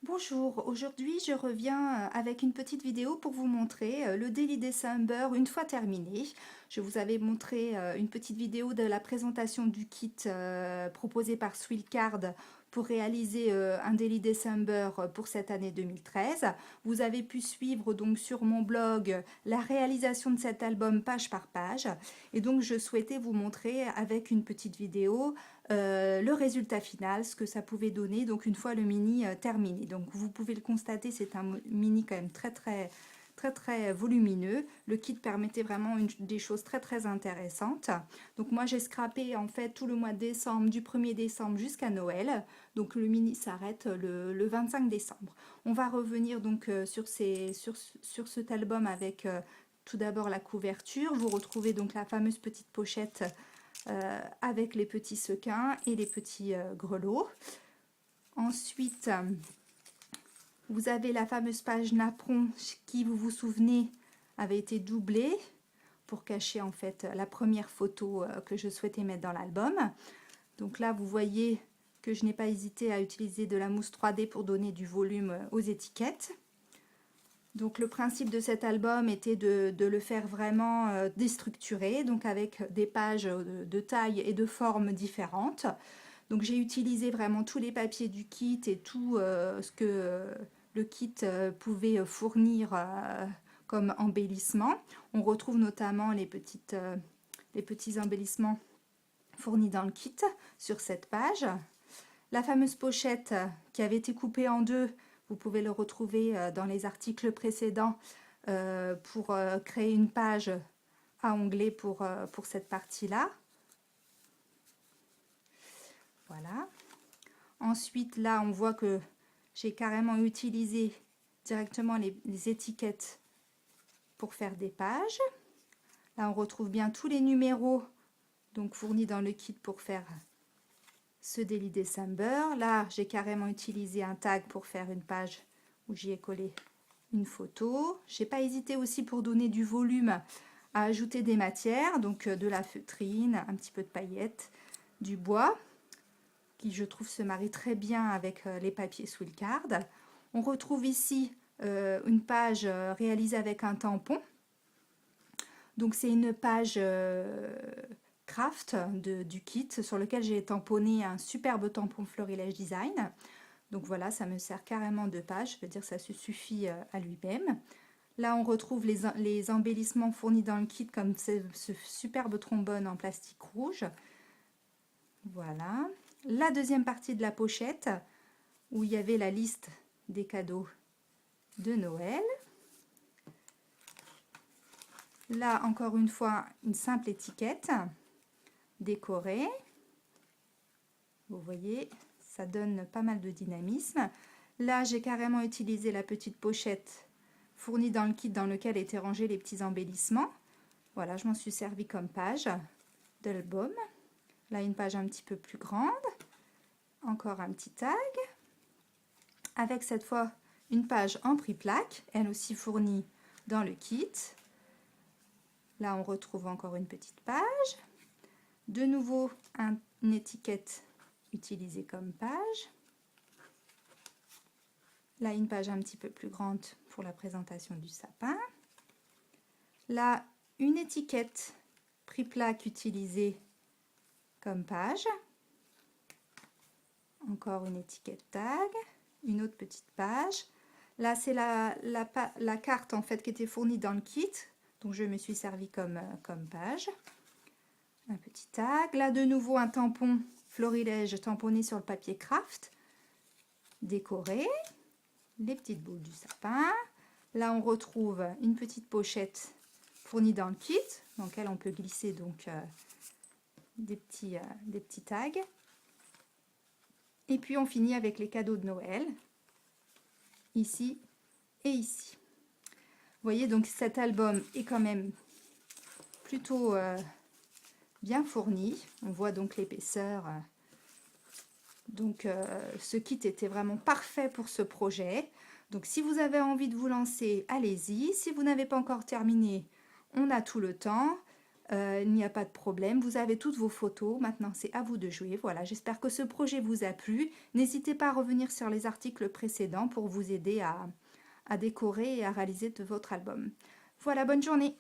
Bonjour, aujourd'hui je reviens avec une petite vidéo pour vous montrer le Daily December une fois terminé. Je vous avais montré une petite vidéo de la présentation du kit proposé par Swillcard pour réaliser un Daily December pour cette année 2013. Vous avez pu suivre donc sur mon blog la réalisation de cet album page par page et donc je souhaitais vous montrer avec une petite vidéo le résultat final, ce que ça pouvait donner donc une fois le mini terminé. Donc vous pouvez le constater, c'est un mini quand même très volumineux. Le kit permettait vraiment des choses très intéressantes. Donc moi j'ai scrappé en fait tout le mois de décembre, du 1er décembre jusqu'à Noël. Donc le mini s'arrête le 25 décembre. On va revenir donc sur cet album avec tout d'abord la couverture. Vous retrouvez donc la fameuse petite pochette avec les petits sequins et les petits grelots. Ensuite, vous avez la fameuse page napperon qui, vous vous souvenez, avait été doublée pour cacher en fait la première photo que je souhaitais mettre dans l'album. Donc là, vous voyez que je n'ai pas hésité à utiliser de la mousse 3D pour donner du volume aux étiquettes. Donc le principe de cet album était de le faire vraiment déstructuré, donc avec des pages de taille et de formes différentes. Donc j'ai utilisé vraiment tous les papiers du kit et tout ce que le kit pouvait fournir comme embellissement. On retrouve notamment les petits embellissements fournis dans le kit sur cette page. La fameuse pochette qui avait été coupée en deux, vous pouvez le retrouver dans les articles précédents pour créer une page à onglet pour cette partie-là. Voilà. Ensuite, là, on voit que j'ai carrément utilisé directement les étiquettes pour faire des pages. Là, on retrouve bien tous les numéros donc fournis dans le kit pour faire ce Daily December. Là, j'ai carrément utilisé un tag pour faire une page où j'y ai collé une photo. J'ai pas hésité aussi pour donner du volume à ajouter des matières, donc de la feutrine, un petit peu de paillettes, du bois, qui je trouve se marie très bien avec les papiers Swillcard. On retrouve ici une page réalisée avec un tampon. Donc c'est une page craft du kit sur lequel j'ai tamponné un superbe tampon Florilège Design. Donc voilà, ça me sert carrément de page, je veux dire ça se suffit à lui-même. Là on retrouve les embellissements fournis dans le kit comme ce superbe trombone en plastique rouge. Voilà. La deuxième partie de la pochette où il y avait la liste des cadeaux de Noël. Là encore une fois une simple étiquette décorée. Vous voyez, ça donne pas mal de dynamisme. Là j'ai carrément utilisé la petite pochette fournie dans le kit dans lequel étaient rangés les petits embellissements. Voilà, je m'en suis servi comme page d'album. Là une page un petit peu plus grande. Encore un petit tag, avec cette fois une page en prix-plaque, elle aussi fournie dans le kit. Là, on retrouve encore une petite page. De nouveau, une étiquette utilisée comme page. Là, une page un petit peu plus grande pour la présentation du sapin. Là, une étiquette prix-plaque utilisée comme page. Encore une étiquette tag, une autre petite page. Là, c'est la carte en fait qui était fournie dans le kit, donc je me suis servi comme page. Un petit tag. Là, de nouveau, un tampon Florilège tamponné sur le papier craft, décoré. Les petites boules du sapin. Là, on retrouve une petite pochette fournie dans le kit, dans laquelle on peut glisser donc des petits tags. Et puis on finit avec les cadeaux de Noël, ici et ici. Vous voyez, donc cet album est quand même plutôt bien fourni. On voit donc l'épaisseur. Donc ce kit était vraiment parfait pour ce projet. Donc si vous avez envie de vous lancer, allez-y. Si vous n'avez pas encore terminé, on a tout le temps. il n'y a pas de problème, vous avez toutes vos photos, maintenant c'est à vous de jouer. Voilà, j'espère que ce projet vous a plu. N'hésitez pas à revenir sur les articles précédents pour vous aider à décorer et à réaliser de votre album. Voilà, bonne journée!